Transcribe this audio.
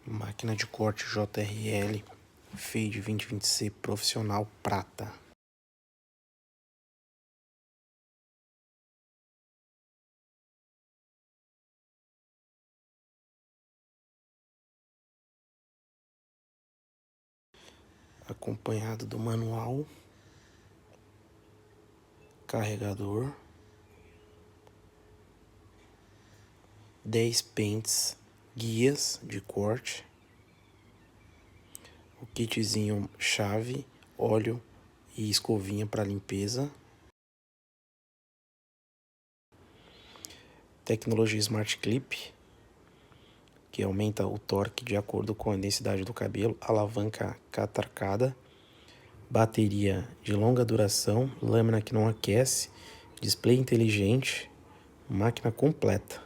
Máquina de corte JRL Fade 2020C Profissional Prata. Acompanhado do manual, carregador, 10 pentes, guias de corte, o kitzinho chave, óleo e escovinha para limpeza, tecnologia Smart Clip, que aumenta o torque de acordo com a densidade do cabelo, alavanca catracada, bateria de longa duração, lâmina que não aquece, display inteligente, máquina completa.